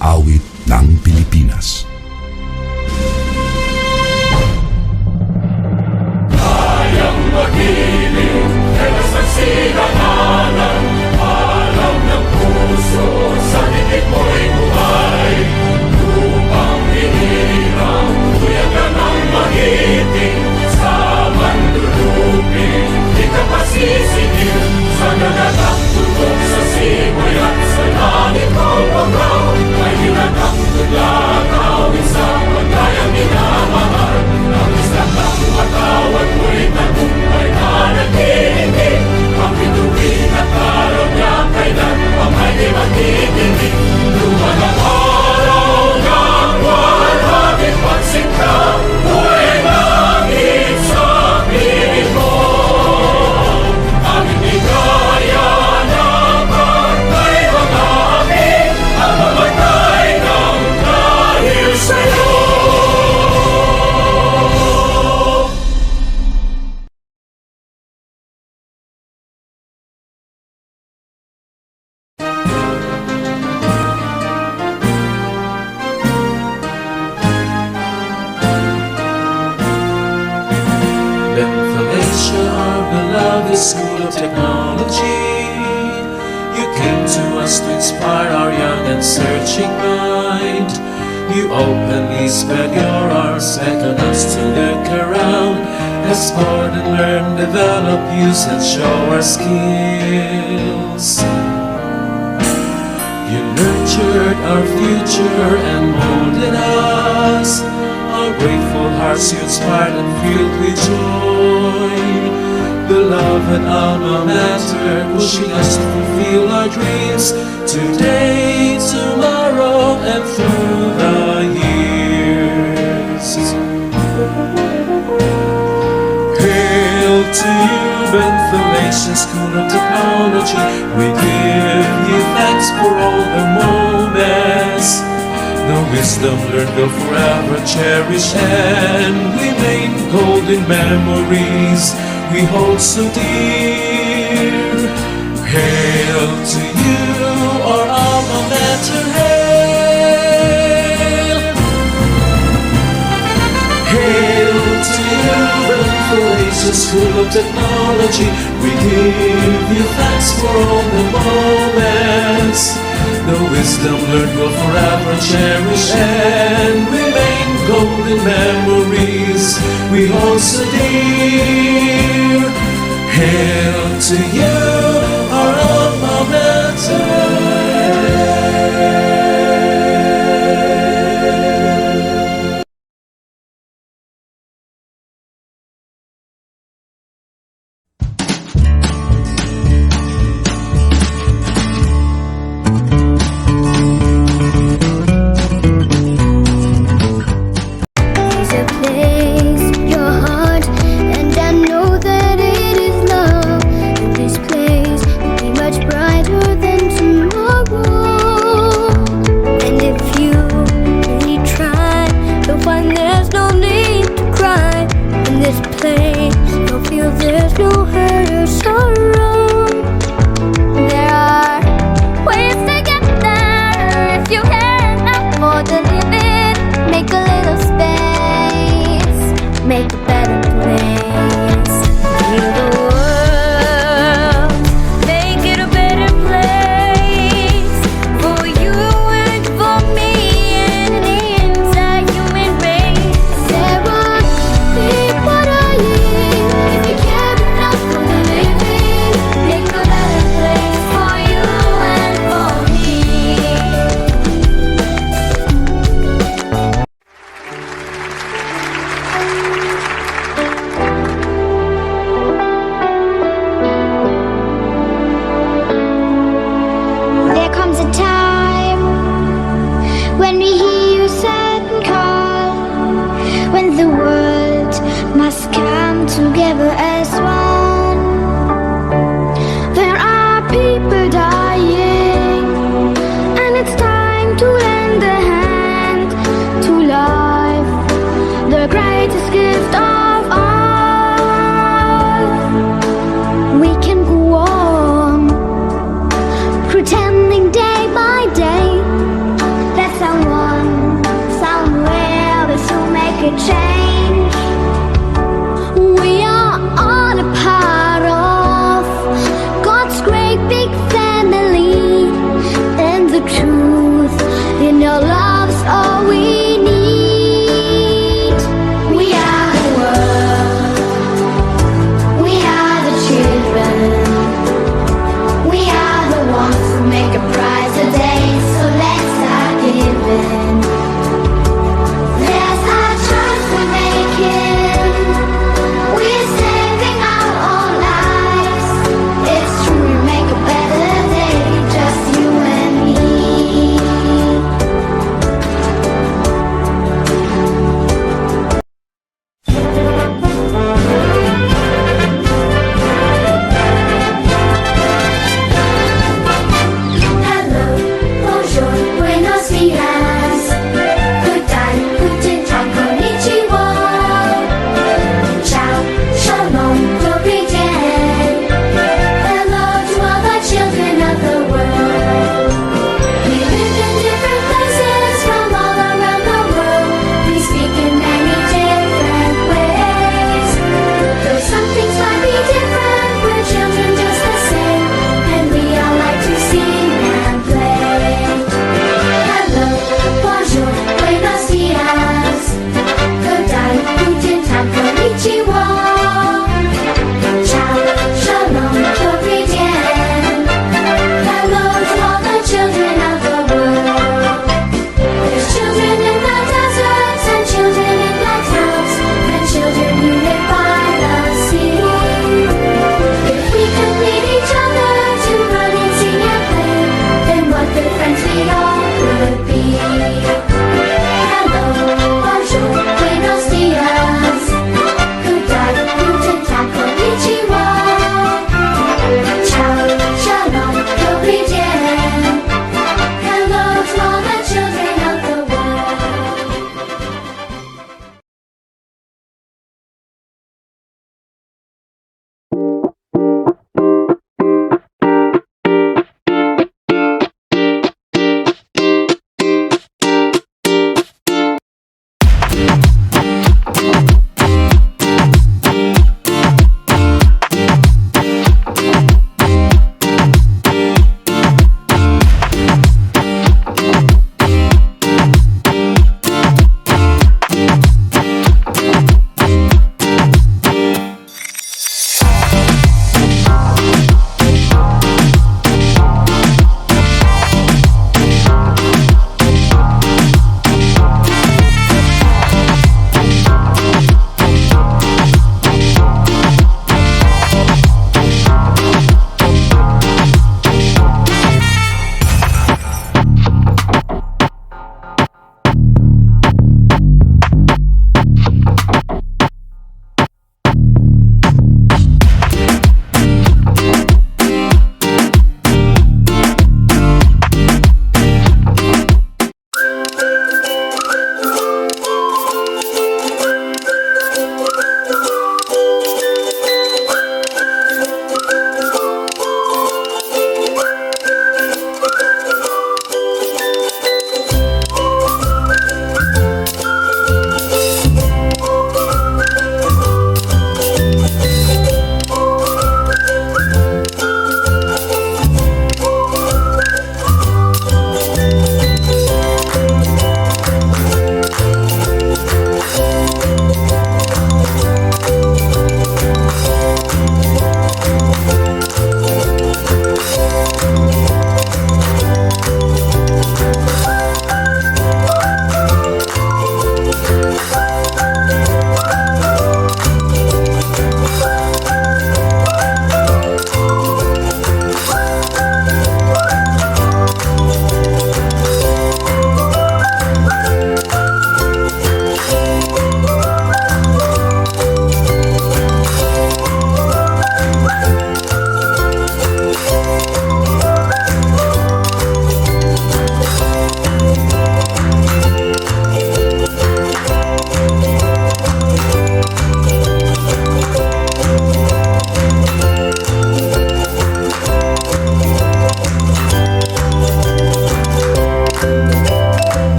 awit ng Pilipinas. Kayang magiliw, kaya nagsasilananan, alam ng puso, sa titik mo'y buhay. Lupang hinirang, kuyagan ang magiting, sa mandulupin, di ka pasisingil, sa nagatang tulog sa simoy at sa langit kong pagkaw, ay hinatang tudla, tawin sa pagkayang minamahal, ang isang ng matawad mo'y tagumpay na naghihingi, ang bituin at araw niya kailan pang ay di magtitingin. Luman ang araw ng walhagin pagsingka, buhay langit sa piling mo. Aming ligaya na pagkay mag-amin, ang mamatay ng dahil sa'yo. Malaysia, our beloved school of technology. You came to us to inspire our young and searching mind. You openly spread your arms, beckon us to look around, explore and learn, develop, use and show our skills. You nurtured our future and molded us. Our grateful hearts you inspired and filled with joy. Beloved alma mater, pushing us to fulfill our dreams today, tomorrow, and through the years. Hail to you, Benthalacian School of Technology. We give you thanks for all the moments. The wisdom learned will forever cherish and remain golden memories we hold so dear. Hail to you, our alma mater, hail! Hail to you, Benthalacian School of Technology. We give you thanks for all the moments. The wisdom learned will forever cherish and remain golden memories we hold so dear. Hail to you, our alma mater. pretending day by day that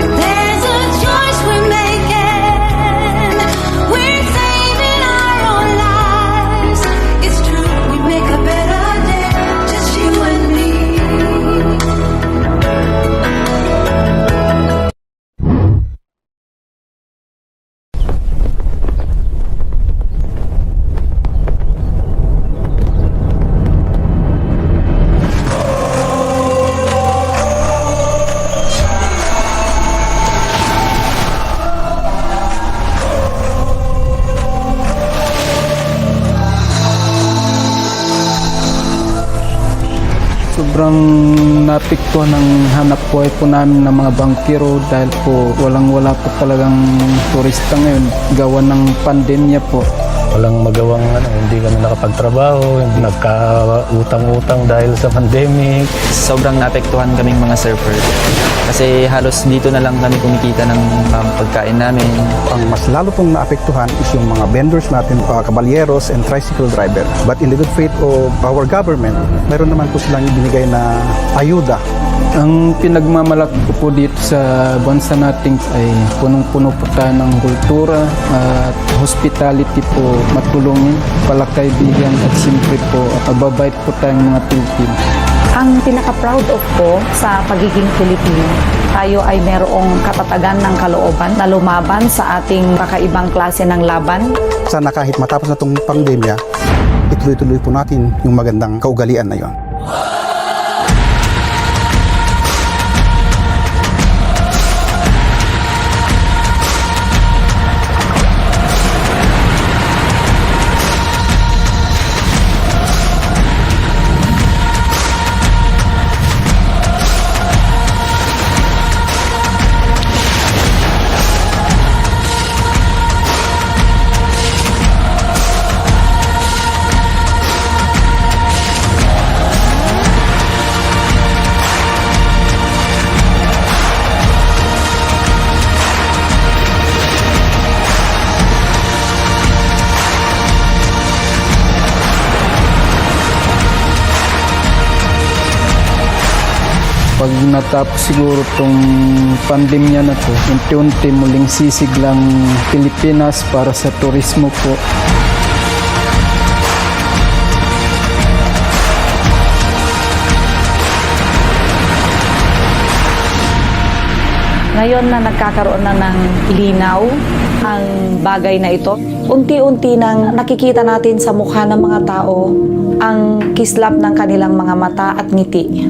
There's a choice we're making. We're saving our own lives. It's true, we make a better day, just you and me. Sobrang napiktuhan ng hanap buhay po namin ng mga bangkero dahil po walang-wala po talagang turista ngayon gawa ng pandemya po. Walang magawang hindi kami nakapagtrabaho, hindi nagka-utang-utang dahil sa pandemic. Sobrang naapektuhan kaming mga surfer. Kasi halos dito na lang kami kumikita ng pagkain namin. Ang mas lalo pong naapektuhan is yung mga vendors natin, kabalyeros and tricycle driver. But in the good faith of our government, meron naman po silang ibinigay na ayuda. Ang pinagmamalaki ko po dito sa bansa natin ay punong-puno po tayo ng kultura at hospitality po matulungin, palakaibigan at siyempre po mababait po tayong mga Pilipino. Ang pinaka-proud of ko sa pagiging Pilipino, tayo ay merong katatagan ng kalooban na lumaban sa ating kakaibang klase ng laban. Sana kahit matapos na itong pandemya, ituloy-tuloy po natin yung magandang kaugalian na yon. Pag natapos siguro itong pandemya na to, unti-unti muling sisiglang Pilipinas para sa turismo po. Ngayon na nagkakaroon na ng linaw ang bagay na ito, unti-unti nang nakikita natin sa mukha ng mga tao ang kislap ng kanilang mga mata at ngiti.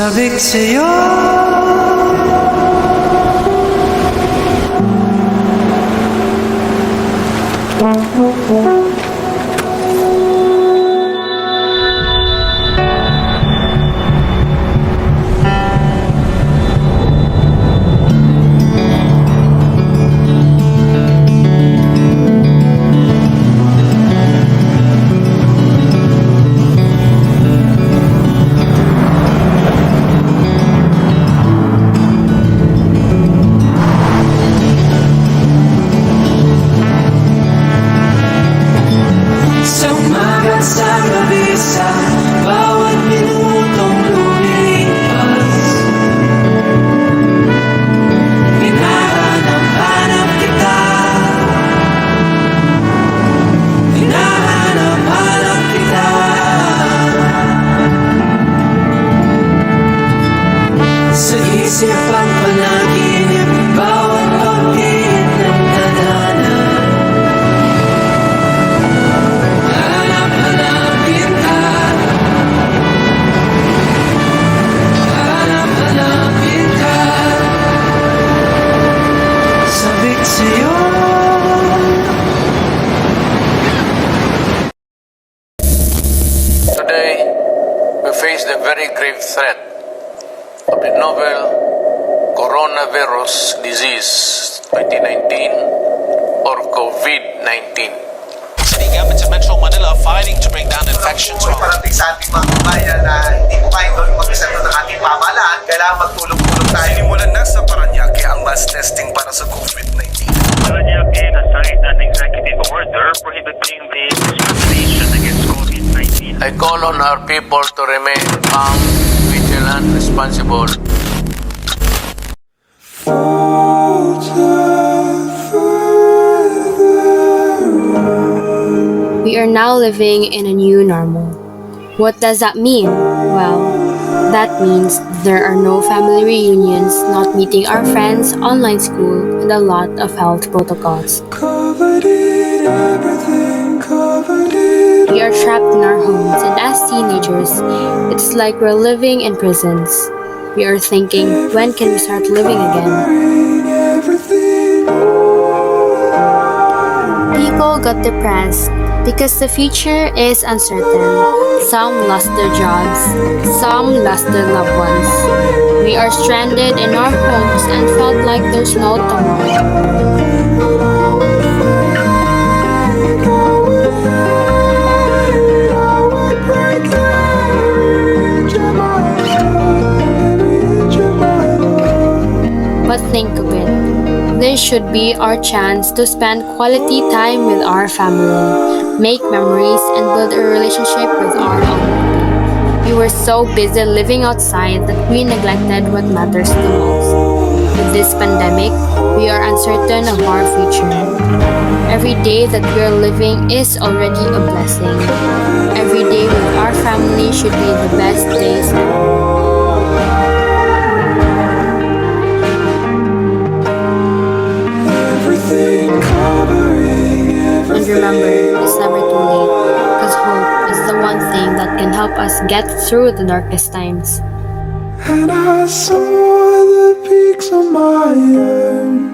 sabik sa'yo. Sa umaga sa gabi sa bawat minutong lumipas, hinahanap-hanap kita, hinahanap-hanap kita. Sa isip ang panaginip, bawat pagtingin ng tadhana. Hanap-hanapin ka, hanap-hanapin ka, sabik sa'yo. Today, we face the very grave threat of the novel coronavirus disease 2019 or COVID-19. City governments in Metro Manila are fighting to bring down infections. Parating sa ating mga kabayan na hindi po kayang gawin mag-isa ng ating pamahalaan, kailangan magtulong-tulong tayo. Sinimulan na sa Paranaque ang mass testing para sa COVID-19. Paranaque has signed an executive order prohibiting the discrimination against COVID-19. I call on our people to remain calm, vigilant, responsible. We are now living in a new normal. What does that mean? Well, that means there are no family reunions, not meeting our friends, online school, and a lot of health protocols. We are trapped in our homes, and as teenagers, it's like we're living in prisons. We are thinking, when can we start living again? People got depressed because the future is uncertain. Some lost their jobs, some lost their loved ones. We are stranded in our homes and felt like there's no tomorrow. But think of it. This should be our chance to spend quality time with our family, make memories, and build a relationship with our own. We were so busy living outside that we neglected what matters the most. With this pandemic, we are uncertain of our future. Every day that we are living is already a blessing. Every day with our family should be the best days ever. And remember, it's never too late, because hope is the one thing that can help us get through the darkest times. And I saw the peaks of my own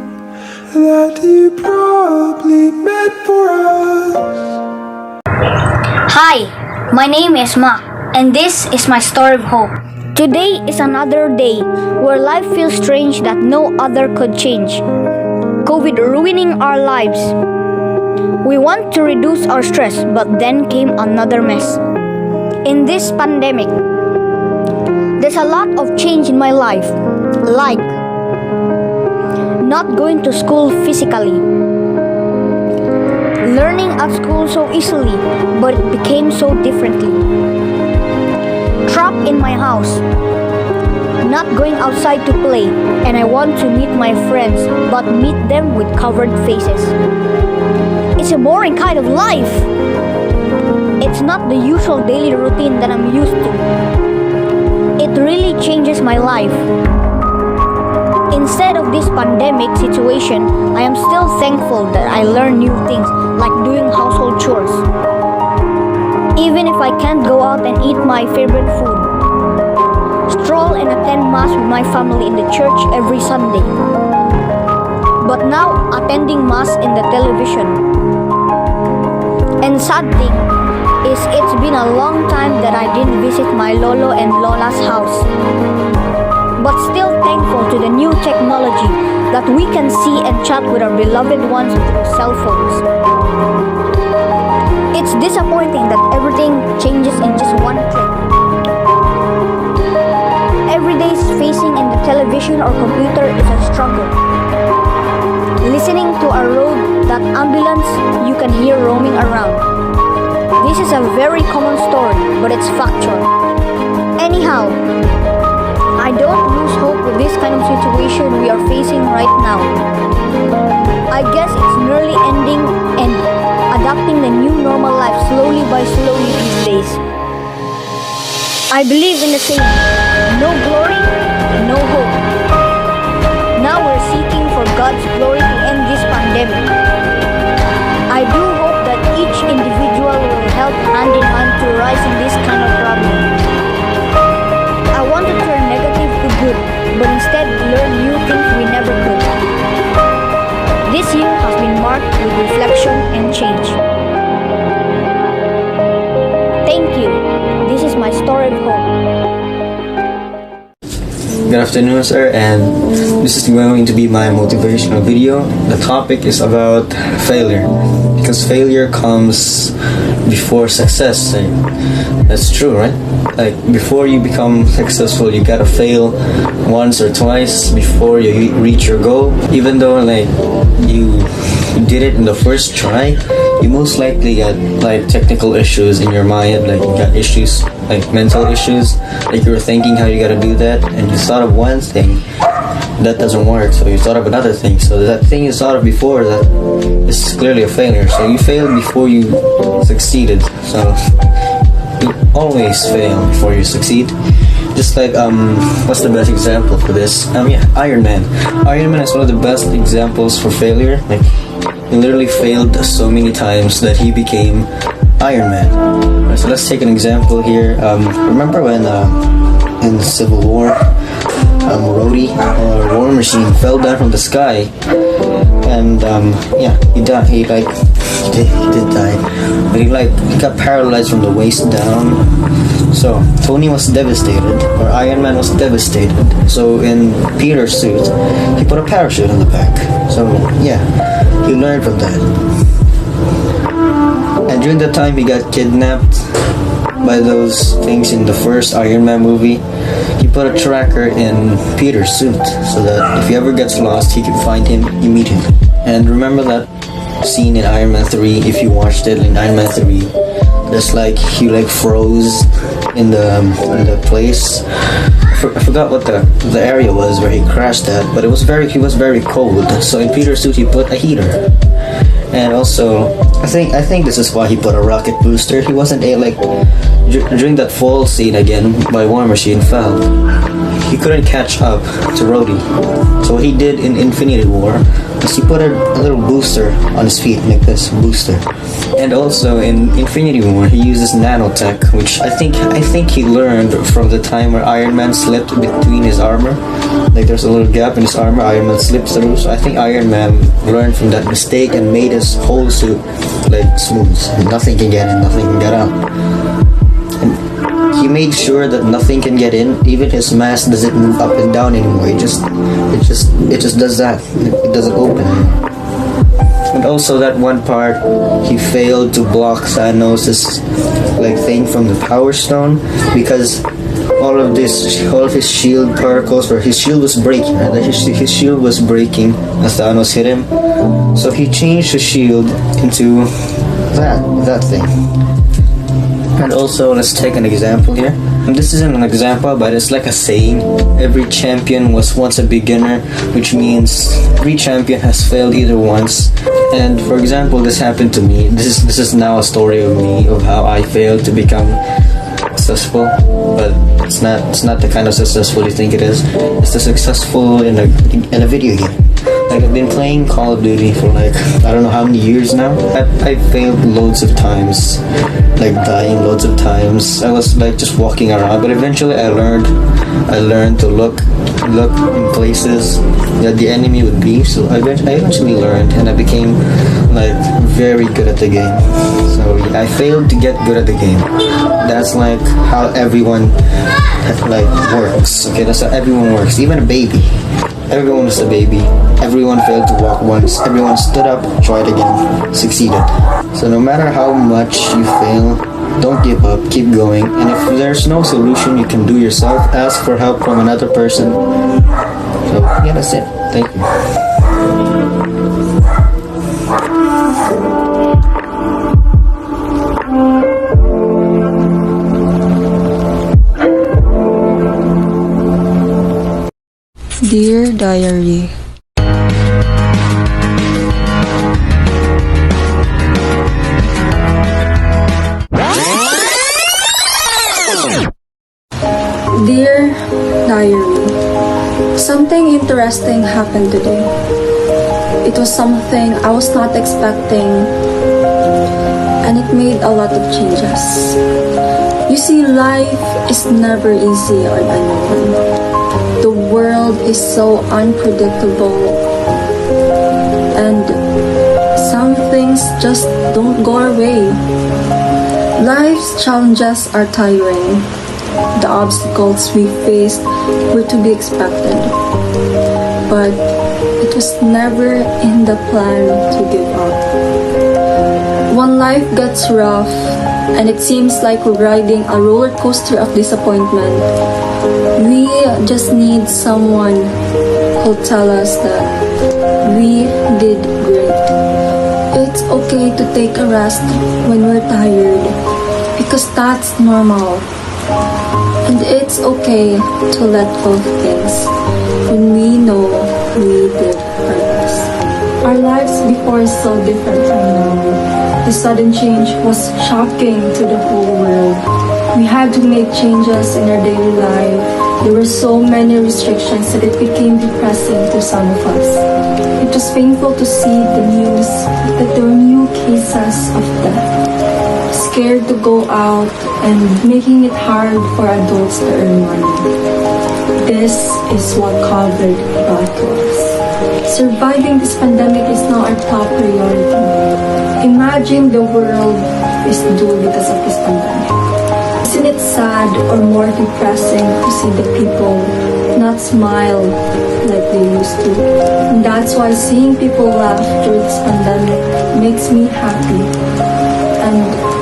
that you probably meant for us. Hi, my name is Mark, and this is my story of hope. Today is another day where life feels strange that no other could change. COVID ruining our lives. We want to reduce our stress, but then came another mess. In this pandemic, there's a lot of change in my life, like not going to school physically, learning at school so easily, but it became so differently, trapped in my house, not going outside to play, and I want to meet my friends, but meet them with covered faces. It's a boring kind of life. It's not the usual daily routine that I'm used to. It really changes my life. Instead of this pandemic situation, I am still thankful that I learned new things, like doing household chores. Even if I can't go out and eat my favorite food, stroll and attend Mass with my family in the church every Sunday. But now, attending Mass in the television. And sad thing is it's been a long time that I didn't visit my Lolo and Lola's house. But still thankful to the new technology that we can see and chat with our beloved ones through cell phones. It's disappointing that everything changes in just one click. Every day's facing in the television or computer is a struggle. Listening to a road, that ambulance you can hear roaming around. This is a very common story, but it's factual. Anyhow, I don't lose hope with this kind of situation we are facing right now. I guess it's nearly ending and adapting the new normal life slowly by slowly these days. I believe in the saying, no glory, no hope. Now we're seeking for God's glory to end this pandemic. I do hope that each individual will help hand in hand to rise in this kind of problem. I want to turn negative to good, but instead learn new things we never could. This year has been marked with reflection and change. Thank you. This is my story of hope. Good afternoon, sir, and this is going to be my motivational video. The topic is about failure, because failure comes before success. That's true, right? Like, before you become successful, you gotta fail once or twice before you reach your goal. Even though like you did it in the first try, you most likely got like technical issues in your mind, like you got issues, like mental issues, like you were thinking how you gotta do that, and you thought of one thing that doesn't work, so you thought of another thing. So that thing you thought of before, that is clearly a failure. So you failed before you succeeded. So you always fail before you succeed. Just like what's the best example for this? Yeah, Iron Man. Iron Man is one of the best examples for failure. Like, he literally failed so many times that he became Iron Man. Right, so let's take an example here. Remember when in Civil War, Rhodey or War Machine fell down from the sky, and yeah, he died. He did die, but he got paralyzed from the waist down. So Tony was devastated, or Iron Man was devastated. So in Peter's suit, he put a parachute on the back. So yeah, he learned from that. And during the time he got kidnapped by those things in the first Iron Man movie, he put a tracker in Peter's suit so that if he ever gets lost, he can find him immediately. And remember that scene in Iron Man 3, if you watched it in Iron Man 3, there's like he froze in the place. I forgot what the area was where he crashed at, but he was very cold. So in Peter's suit he put a heater. And also, I think this is why he put a rocket booster. He wasn't during that fall scene again by War Machine fell. He couldn't catch up to Rhodey. So what he did in Infinity War was he put a little booster on his feet, like this booster. And also in Infinity War he uses nanotech, which I think he learned from the time where Iron Man slipped between his armor. Like there's a little gap in his armor, Iron Man slipped through. So I think Iron Man learned from that mistake and made his whole suit like smooth. Nothing can get in, nothing can get out. And he made sure that nothing can get in. Even his mask doesn't move up and down anymore. It just does that. It doesn't open anymore. And also that one part, he failed to block Thanos' thing from the Power Stone, because all of his shield particles, or his shield was breaking, right? His shield was breaking as Thanos hit him. So he changed his shield into that thing. And also, let's take an example here. And this isn't an example, but it's like a saying. Every champion was once a beginner, which means every champion has failed either once. And for example, this happened to me. This is now a story of me, of how I failed to become successful. But it's not the kind of successful you think it is. It's the successful in a video game. Like I've been playing Call of Duty for like I don't know how many years now. I failed loads of times, like dying loads of times. I was like just walking around, but eventually I learned to look in places that the enemy would be. So I eventually learned, and I became like very good at the game. So yeah, I failed to get good at the game. That's like how everyone like works. Okay, that's how everyone works. Even a baby. Everyone was a baby. Everyone failed to walk once. Everyone stood up, tried again, succeeded. So no matter how much you fail, don't give up, keep going. And if there's no solution you can do yourself, ask for help from another person. So yeah, that's it. Thank you. Dear Diary, Dear Diary, something interesting happened today. It was something I was not expecting, and it made a lot of changes. You see, life is never easy or unknown. The world is so unpredictable, and some things just don't go our way. Life's challenges are tiring. The obstacles we faced were to be expected, but it was never in the plan to give up. When life gets rough and it seems like we're riding a roller coaster of disappointment, we just need someone who'll tell us that we did great. It's okay to take a rest when we're tired, because that's normal. And it's okay to let go of things when we know we did our best. Our lives before is so different from now. The sudden change was shocking to the whole world. We had to make changes in our daily life. There were so many restrictions that it became depressing to some of us. It was painful to see the news that there were new cases of death. Scared to go out and making it hard for adults to earn money. This is what COVID brought to us. Surviving this pandemic is now our top priority. Imagine the world is doomed because of this pandemic. Isn't it sad or more depressing to see the people not smile like they used to? And that's why seeing people laugh through this pandemic makes me happy. And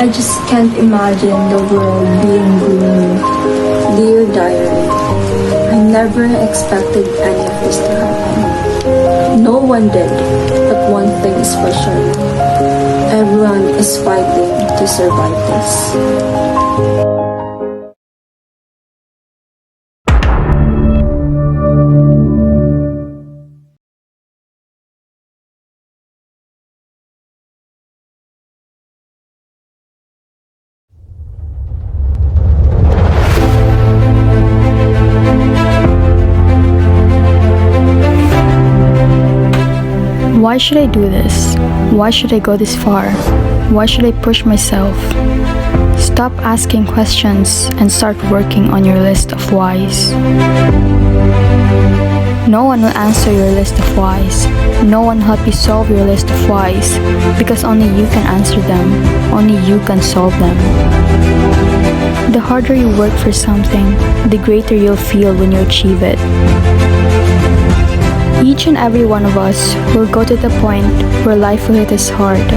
I just can't imagine the world being gloomy. Dear Diary, I never expected any of this to happen. No one did, but one thing is for sure. Everyone is fighting to survive this. Why should I do this? Why should I go this far? Why should I push myself? Stop asking questions and start working on your list of whys. No one will answer your list of whys. No one will help you solve your list of whys, because only you can answer them. Only you can solve them. The harder you work for something, the greater you'll feel when you achieve it. Each and every one of us will go to the point where life will hit us hard,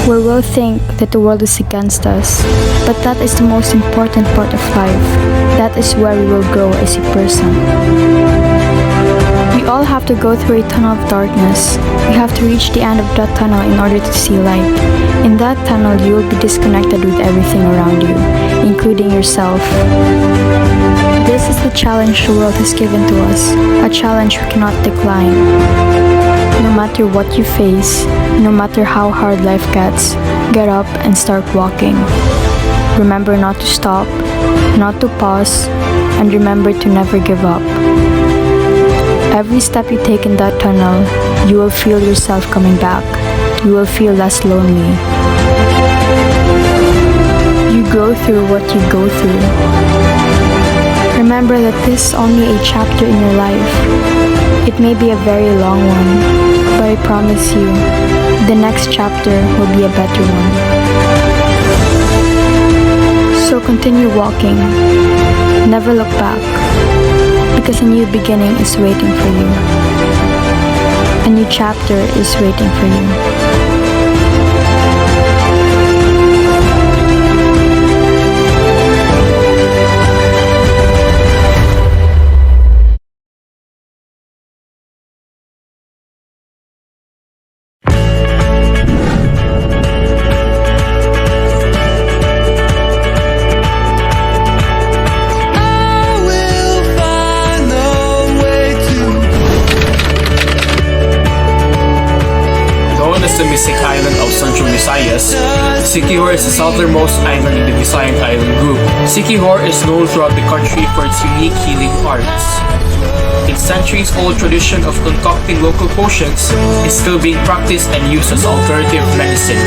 where we'll think that the world is against us. But that is the most important part of life. That is where we will grow as a person. We all have to go through a tunnel of darkness. We have to reach the end of that tunnel in order to see light. In that tunnel, you will be disconnected with everything around you, including yourself. This is the challenge the world has given to us, a challenge we cannot decline. No matter what you face, no matter how hard life gets, get up and start walking. Remember not to stop, not to pause, and remember to never give up. Every step you take in that tunnel, you will feel yourself coming back. You will feel less lonely. You grow through what you go through. Remember that this is only a chapter in your life. It may be a very long one, but I promise you, the next chapter will be a better one. So continue walking. Never look back, because a new beginning is waiting for you. A new chapter is waiting for you. The Mystic Island of Central Visayas, Siquijor is the southernmost island in the Visayan Island group. Siquijor is known throughout the country for its unique healing arts. Its centuries-old tradition of concocting local potions is still being practiced and used as alternative medicine.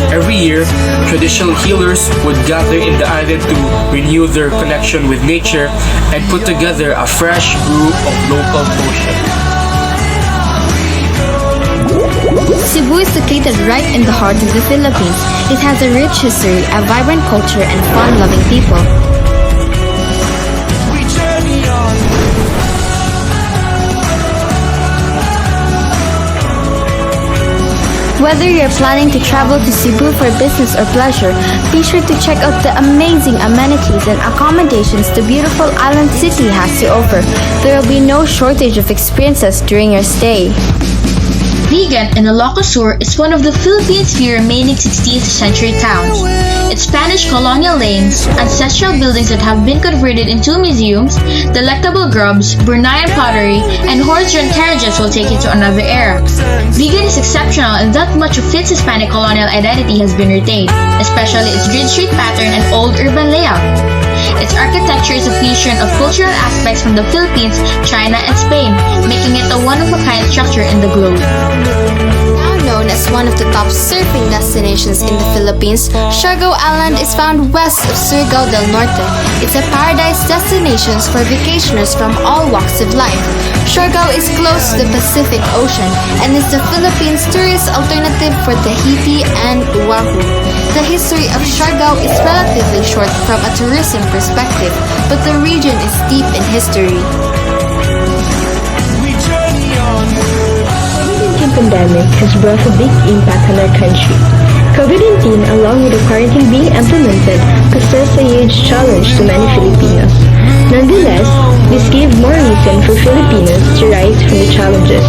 Every year, traditional healers would gather in the island to renew their connection with nature and put together a fresh brew of local potions. Cebu is located right in the heart of the Philippines. It has a rich history, a vibrant culture, and fun-loving people. Whether you're planning to travel to Cebu for business or pleasure, be sure to check out the amazing amenities and accommodations the beautiful island city has to offer. There will be no shortage of experiences during your stay. Vigan in Ilocos Sur is one of the Philippines' few remaining 16th century towns. Its Spanish colonial lanes, ancestral buildings that have been converted into museums, delectable grubs, Bruneian pottery, and horse-drawn carriages will take you to another era. Vigan is exceptional in that much of its Hispanic colonial identity has been retained, especially its grid street pattern and old urban layout. Its architecture is a fusion of cultural aspects from the Philippines, China, and Spain, making it a one-of-a-kind structure in the globe. Now known as one of the top surfing destinations in the Philippines, Siargao Island is found west of Surigao del Norte. It's a paradise destination for vacationers from all walks of life. Siargao is close to the Pacific Ocean and is the Philippines' tourist alternative for Tahiti and Oahu. The history of Siargao is relatively short from a tourism perspective, but the region is deep in history. The COVID-19 pandemic has brought a big impact on our country. COVID-19, along with the quarantine being implemented, poses a huge challenge to many Filipinos. Nonetheless, this gave more reason for Filipinos to rise from the challenges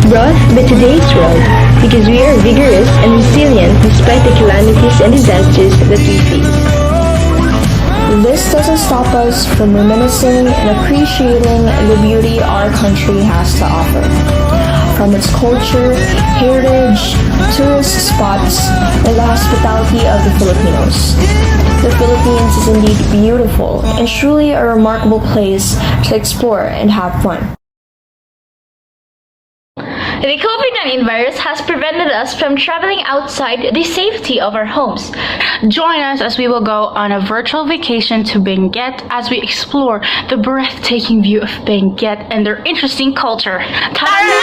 brought by today's world, because we are vigorous and resilient despite the calamities and disasters that we face. This doesn't stop us from reminiscing and appreciating the beauty our country has to offer. From its culture, heritage, tourist spots, and the hospitality of the Filipinos. The Philippines is indeed beautiful and truly a remarkable place to explore and have fun. The COVID-19 virus has prevented us from traveling outside the safety of our homes. Join us as we will go on a virtual vacation to Benguet as we explore the breathtaking view of Benguet and their interesting culture. Tara!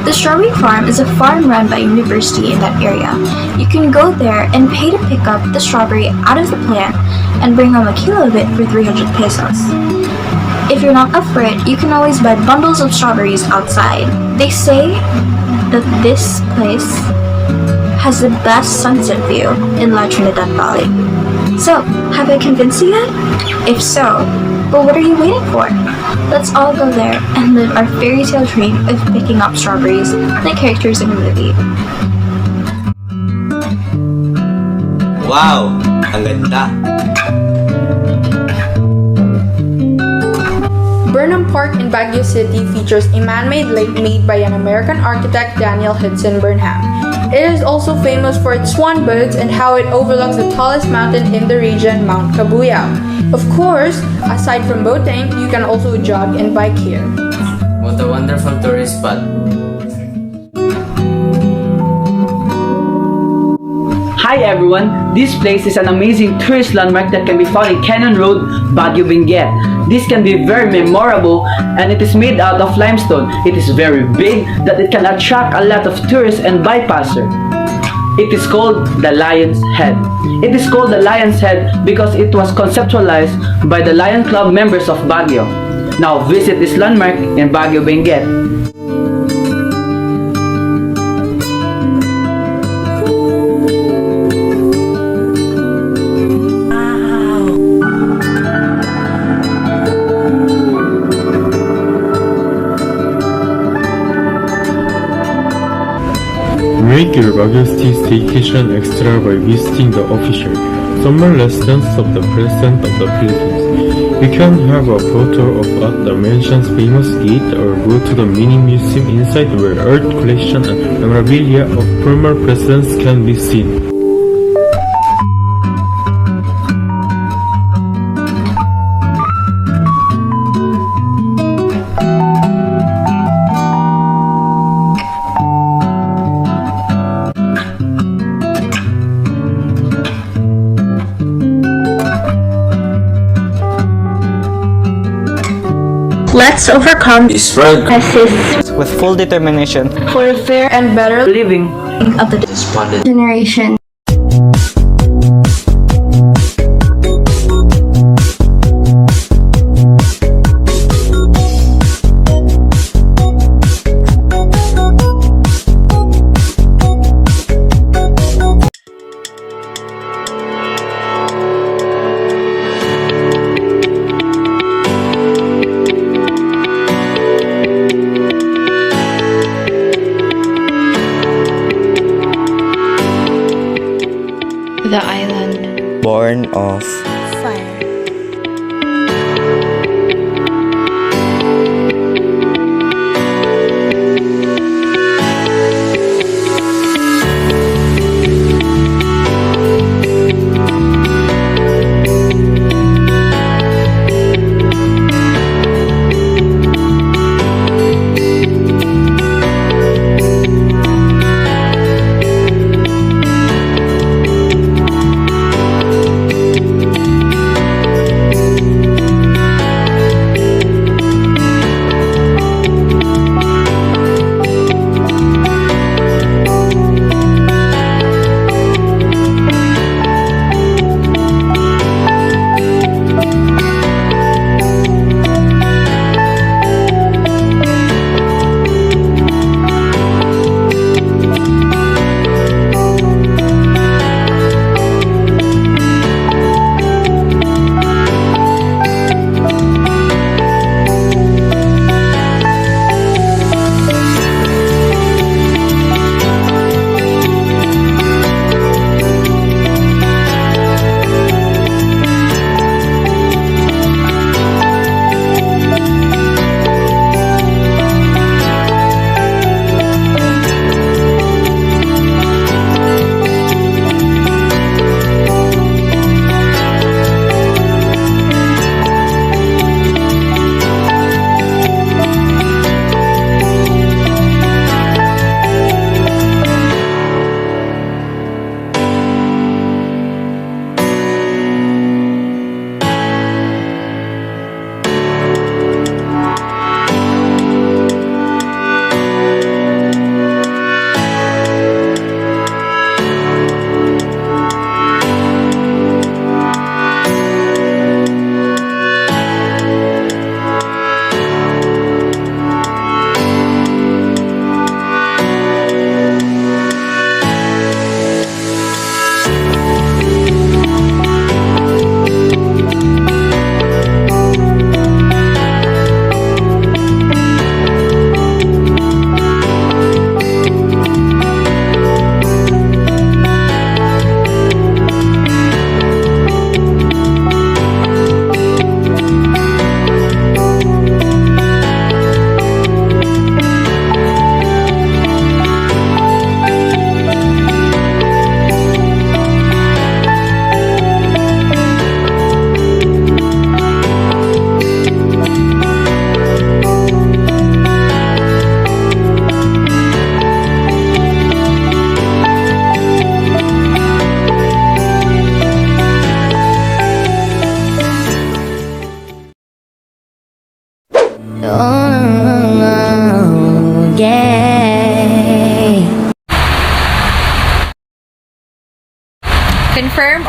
The Strawberry Farm is a farm run by a university in that area. You can go there and pay to pick up the strawberry out of the plant and bring home a kilo of it for 300 pesos. If you're not up for it, you can always buy bundles of strawberries outside. They say that this place has the best sunset view in La Trinidad Valley. So, have I convinced you yet? If so, well, what are you waiting for? Let's all go there and live our fairy tale dream of picking up strawberries like characters in a movie. Wow! Ang ganda! Burnham Park in Baguio City features a man-made lake made by an American architect, Daniel Hudson Burnham. It is also famous for its swan boats and how it overlooks the tallest mountain in the region, Mount Cabuyao. Of course, aside from boating, you can also jog and bike here. What a wonderful tourist spot. Hi everyone, this place is an amazing tourist landmark that can be found in Cannon Road, Baguio, Benguet. This can be very memorable and it is made out of limestone. It is very big that it can attract a lot of tourists and bypassers. It is called the Lion's Head. It is called the Lion's Head because it was conceptualized by the Lion Club members of Baguio. Now visit this landmark in Baguio, Benguet. Make your Baguio City staycation extra by visiting the official summer residence of the President of the Philippines. You can have a photo of at the mansion's famous gate or go to the mini museum inside where art collection and memorabilia of former presidents can be seen. Let's overcome This road crisis with full determination for a fair and better living of the despondent generation. The island. born of Fire.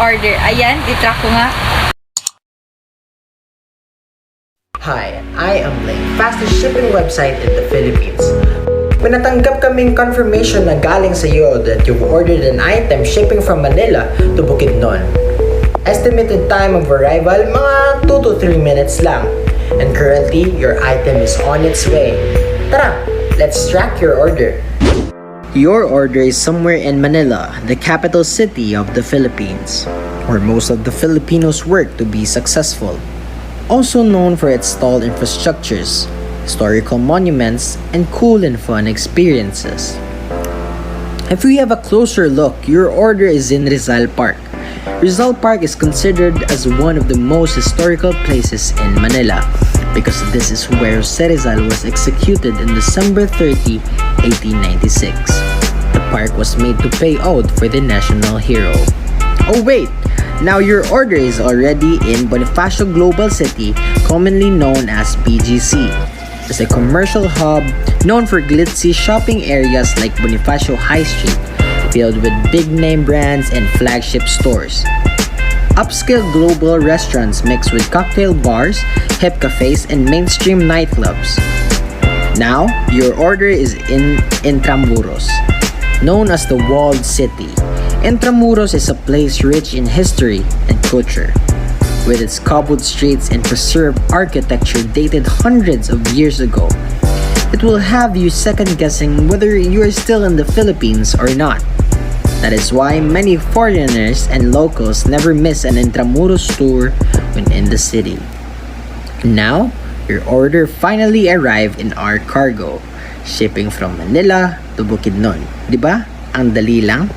order. Ayan, itrack ko nga. Hi, I am Blake, fastest shipping website in the Philippines. May natanggap kaming confirmation na galing sa iyo that you've ordered an item shipping from Manila to Bukidnon. Estimated time of arrival, mga 2 to 3 minutes lang. And currently, your item is on its way. Tara, let's track your order. Your order is somewhere in Manila, the capital city of the Philippines, where most of the Filipinos work to be successful. Also known for its tall infrastructures, historical monuments, and cool and fun experiences. If we have a closer look, your order is in Rizal Park. Rizal Park is considered as one of the most historical places in Manila because this is where Jose Rizal was executed on December 30, 1896. The park was made to pay ode for the national hero. Oh wait! Now your order is already in Bonifacio Global City, commonly known as BGC. It's a commercial hub known for glitzy shopping areas like Bonifacio High Street, filled with big-name brands and flagship stores. Upscale global restaurants mixed with cocktail bars, hip cafes, and mainstream nightclubs. Now, your order is in Intramuros, known as the Walled City. Intramuros is a place rich in history and culture. With its cobbled streets and preserved architecture dated hundreds of years ago, it will have you second-guessing whether you are still in the Philippines or not. That is why many foreigners and locals never miss an Intramuros tour when in the city. Now, your order finally arrived in our cargo, shipping from Manila to Bukidnon. Diba? Ang dali lang.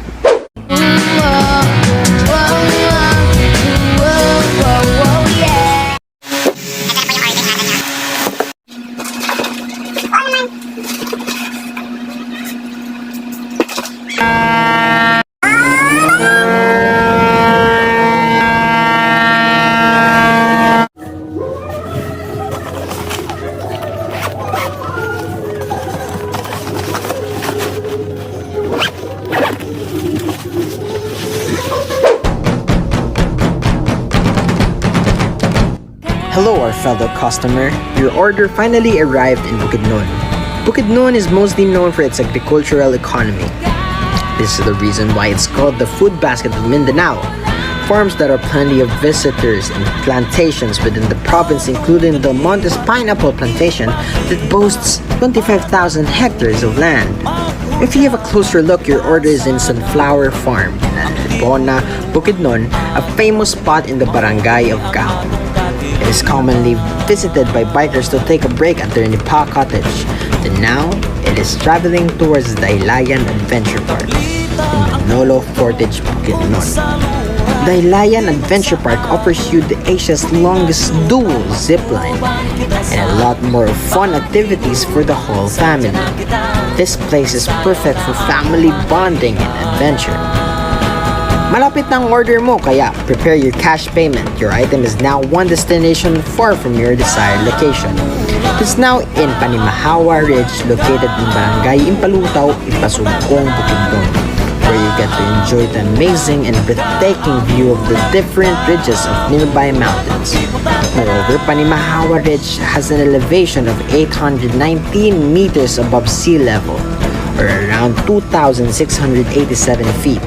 Hello, our fellow customer. Your order finally arrived in Bukidnon. Bukidnon is mostly known for its agricultural economy. This is the reason why it's called the food basket of Mindanao. Farms that are plenty of visitors and plantations within the province, including the Montes Pineapple Plantation that boasts 25,000 hectares of land. If you have a closer look, your order is in Sunflower Farm in Albona, Bukidnon, a famous spot in the barangay of Gaon. It is commonly visited by bikers to take a break at their Nipa cottage. And now, it is traveling towards the Ilayan Adventure Park in Manolo Fortage, Bukidnon. The Ilayan Adventure Park offers you the Asia's longest dual zipline and a lot more fun activities for the whole family. This place is perfect for family bonding and adventure. Malapit na ang order mo, kaya prepare your cash payment. Your item is now one destination far from your desired location. It's now in Panimahawa Ridge, located in Barangay Impalutaw, Ipasugong, Bukidnon, where you get to enjoy the amazing and breathtaking view of the different ridges of nearby mountains. Moreover, Panimahawa Ridge has an elevation of 819 meters above sea level, or around 2,687 feet.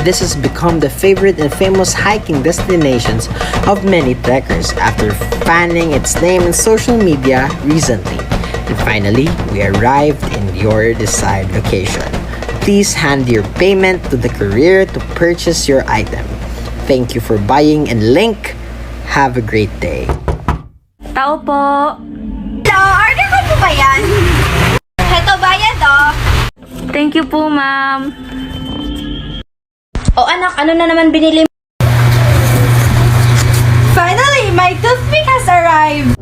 This has become the favorite and famous hiking destinations of many trekkers after fanning its name in social media recently. And finally, we arrived in your desired location. Please hand your payment to the courier to purchase your item. Thank you for buying and link. Have a great day. Tao po. Hello, order ko po ba yan? Heto bayad oh. Thank you po, ma'am. O anak, ano na naman binili mo? Finally, my toothpick has arrived.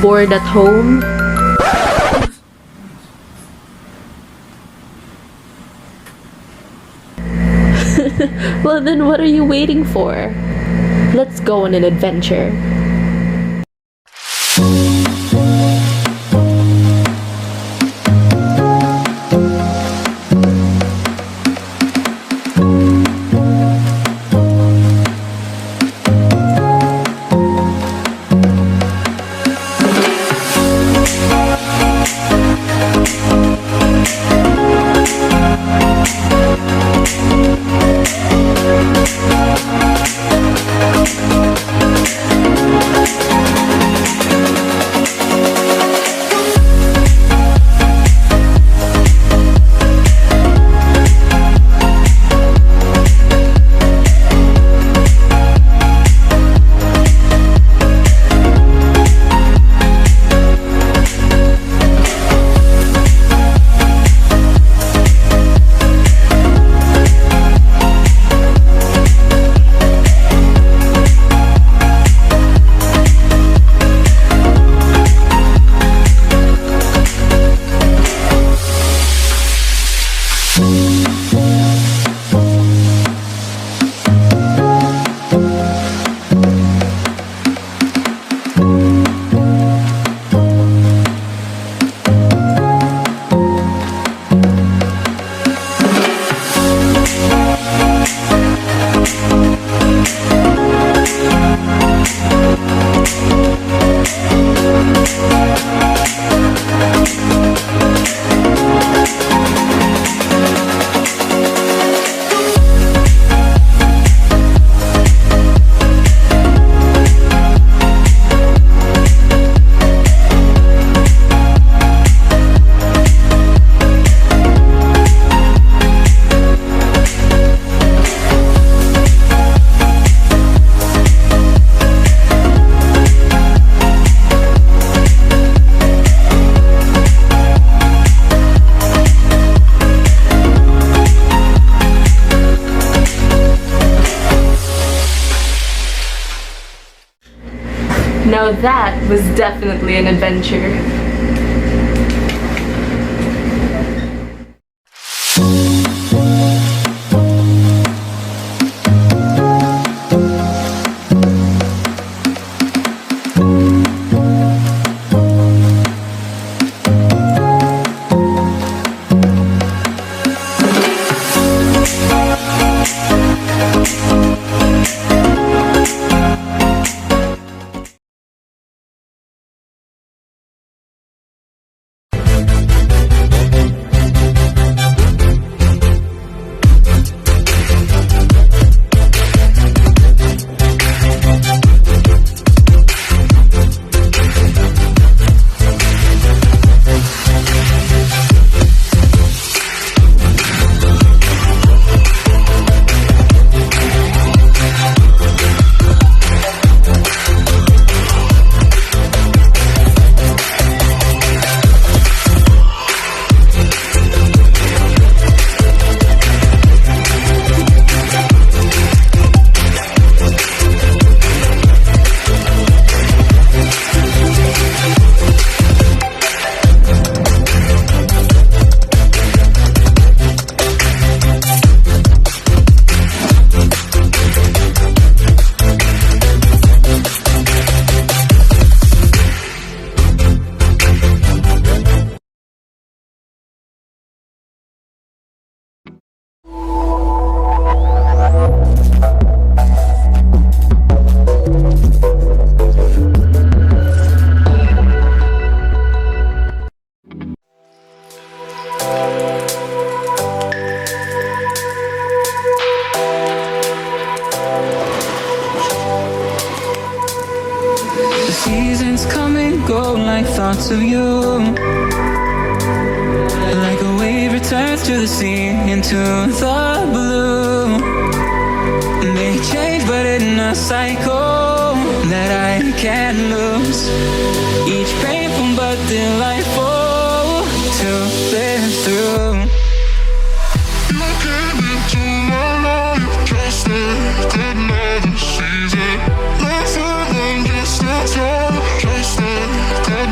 bored at home? Well, then what are you waiting for? Let's go on an adventure. Now that was definitely an adventure. Seasons come and go like thoughts of you. Like a wave returns to the sea, into the blue. They change but in a cycle that I can't lose. Each painful but delightful to live through. You came into my life just like another season. Lesser than just a time, just like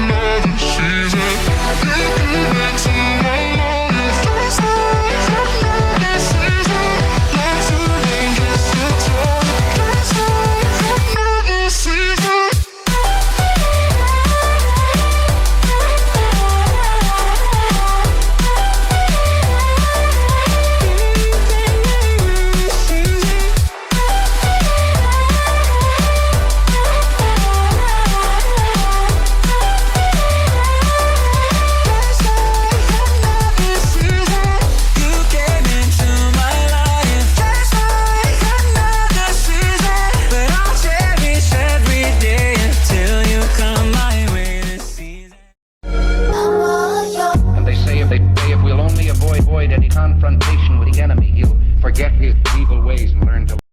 opportunities and learn to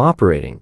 cooperating.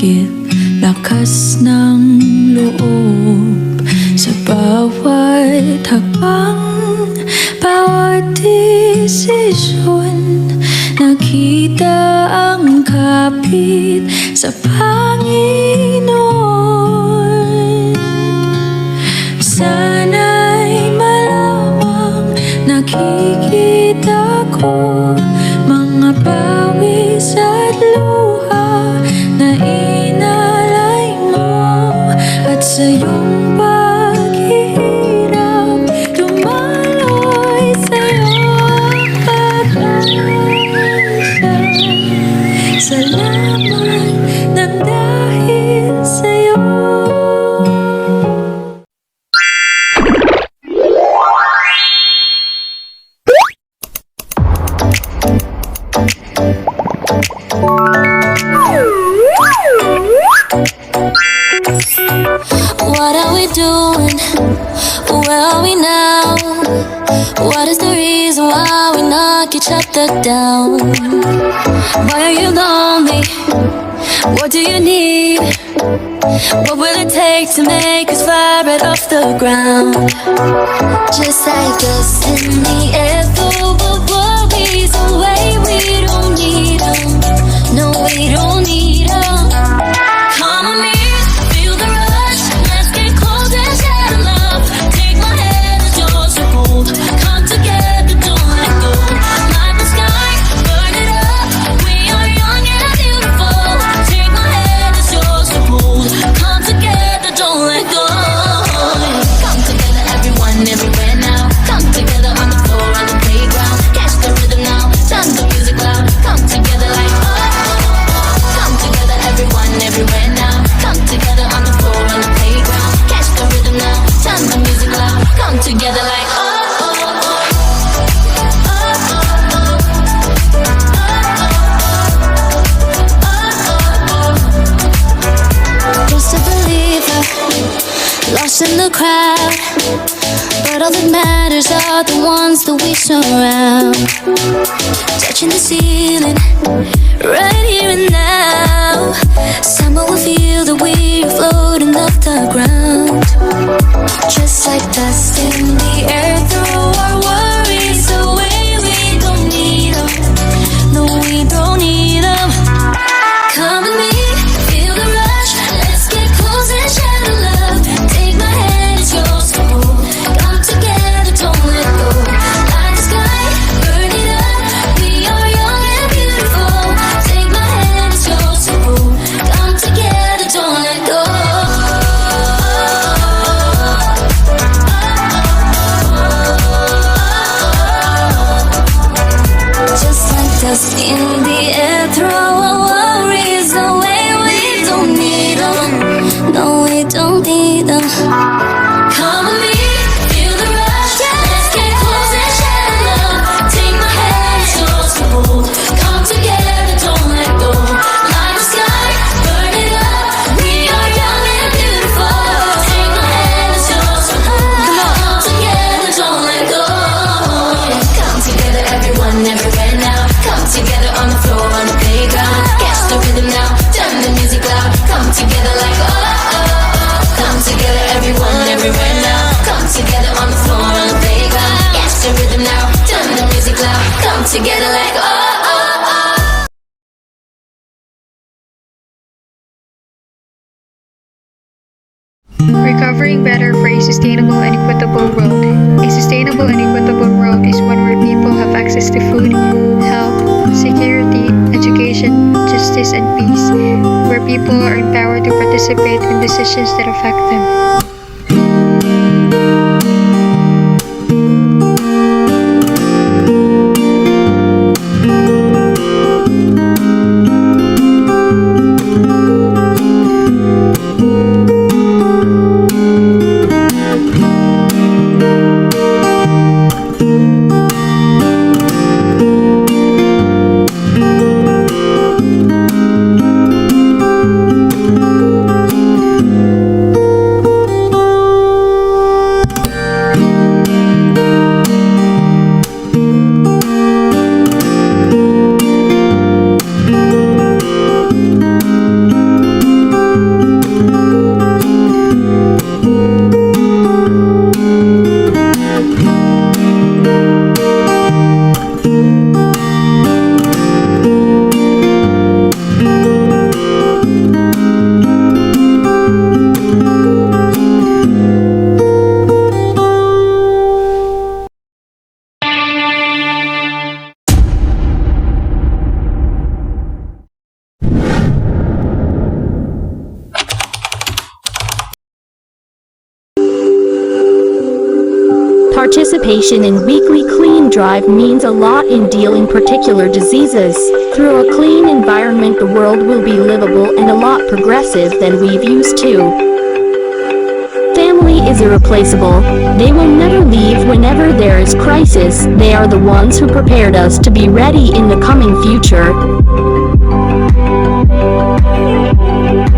sakit, lakas ng loob. Sa bawat hakbang, bawat desisyon, nakita ang kapit sa Panginoon. Sana'y malamang nakikita ko mga pawis at luha na inalay mo, at sa iyong paghihirap dumaloy sa'yo ang pag-asa. Salamat ng dahil sa'yo. What are we doing? Where are we now? What is the reason why we knock each other down? Why are you lonely? What do you need? What will it take to make us fly right off the ground? Just like dust in the air, throw the worries away. We don't need them. No, we don't need them. Come on me, feel the rush. Let's get close and share love. Take my hand, it's yours to hold. Come together, don't let go. Light the sky, burn it up. We are young and beautiful. Take my hand, it's yours to hold. Come together, don't let go. Come together, everyone, everywhere now. Come together on the floor, on the playground. Catch the rhythm now, turn the music loud. Come together like oh. Come together, everyone, everywhere now. Come together on the floor, on the playground. Catch the rhythm now, turn the music loud. Come together like oh. Just a believer, lost in the crowd. But all that matters are the ones that we surround. Touching the ceiling, right here and now. Someone will feel that we're floating off the ground. Just like dust in the air, throw our worries away. We don't need them. No, we don't need them. Come with me, feel the rush. Let's get close and share the love. Take my hand, it's yours to hold. Come together, don't let go. Light the sky, burn it up. We are young and beautiful. Take my hand, it's yours to hold. Come together, don't let go. Just like dust in the air, throw our worries away. We don't need them. No, we don't need them. Come with me, feel the rush. Let's get close and share love. Take my hand, it's yours to hold. Come together, don't let go. Light the sky, burn it up. We are young and beautiful. Take my hand, it's yours to hold. Come together, don't let go. Come together, everyone, everywhere now. Come together on the floor, on the playground. Catch the rhythm now, turn the music loud. Come together like oh, oh, oh. Come together, everyone, everywhere now. Come together on the floor, on the playground. Catch the rhythm now, turn the music loud. Come together like oh, oh, oh. Recovering better for a sustainable and equitable world. A sustainable and equitable world is one where people have access to food, health, security, education, justice, and peace, where people are empowered to participate in decisions that affect them. participation in weekly clean drive means a lot in dealing particular diseases. Through a clean environment, the world will be livable and a lot progressive than we've used to. Family is irreplaceable. They will never leave whenever there is crisis. They are the ones who prepared us to be ready in the coming future.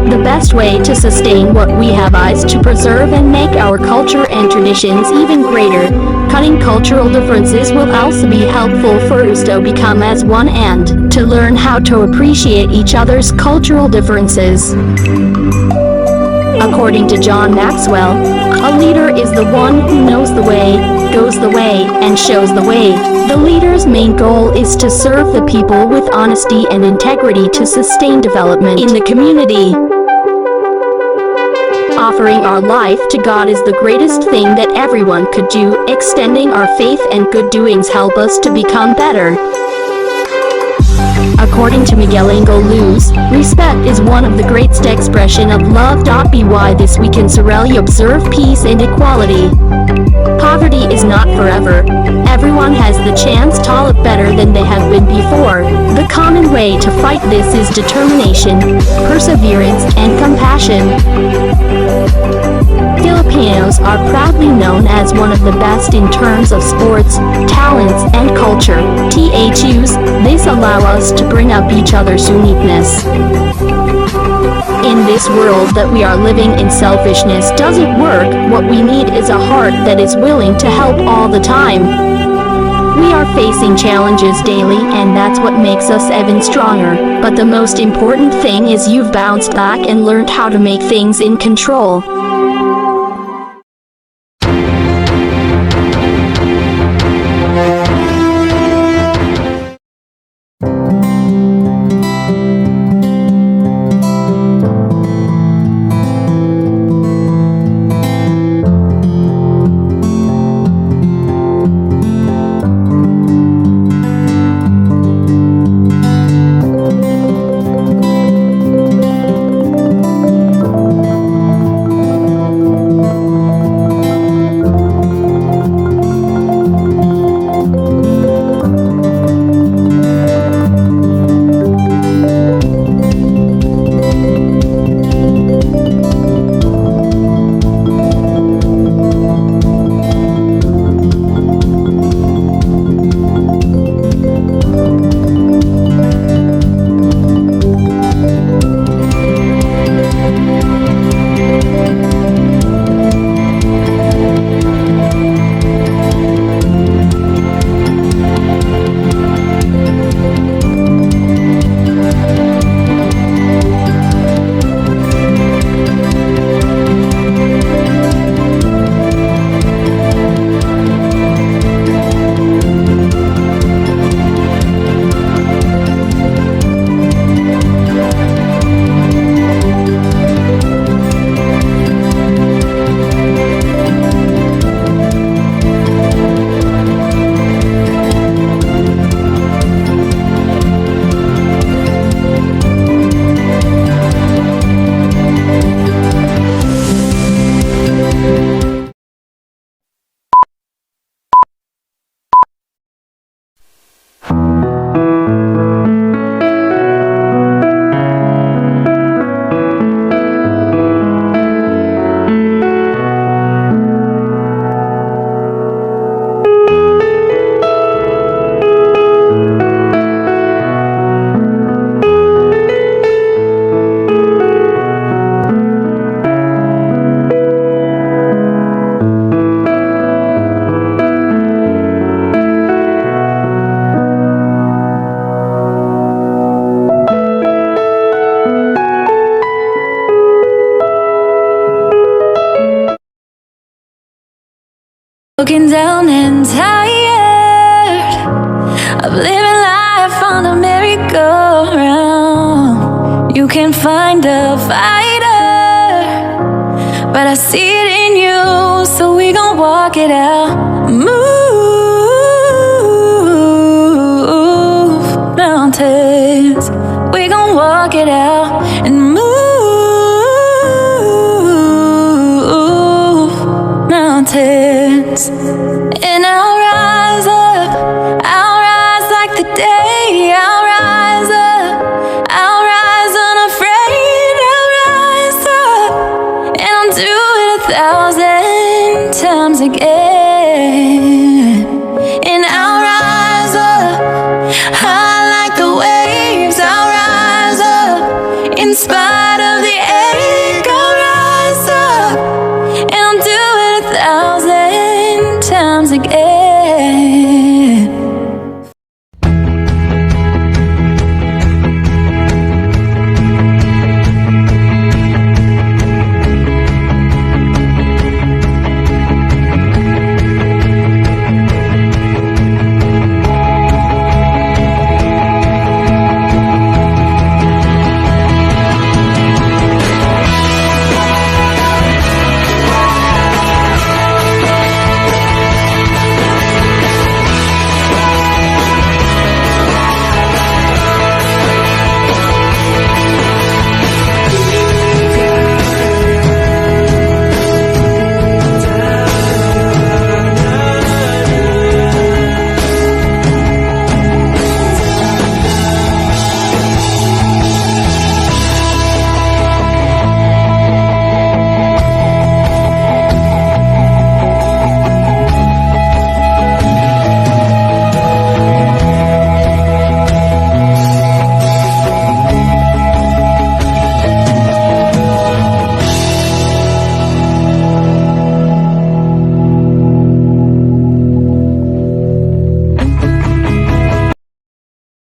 The best way to sustain what we have is to preserve and make our culture and traditions even greater. Cutting cultural differences will also be helpful for us to become as one and to learn how to appreciate each other's cultural differences. According to John Maxwell, a leader is the one who knows the way, goes the way, and shows the way. The leader's main goal is to serve the people with honesty and integrity to sustain development in the community. Offering our life to God is the greatest thing that everyone could do. Extending our faith and good doings help us to become better. According to Miguel Angel Luz, respect is one of the greatest expression of love. By this we can sorely observe peace and equality. Poverty is not forever. Everyone has the chance to live better than they have been before. The common way to fight this is determination, perseverance, and compassion. Filipinos are proudly known as one of the best in terms of sports, talents, and culture. THUs, this allow us to bring up each other's uniqueness. In this world that we are living in, selfishness doesn't work. What we need is a heart that is willing to help all the time. We are facing challenges daily, and that's what makes us even stronger. But the most important thing is you've bounced back and learned how to make things in control. Looking down and tired of living life on a merry-go-round. You can find a fighter, but I see it in you, so we gon' walk it out. Move.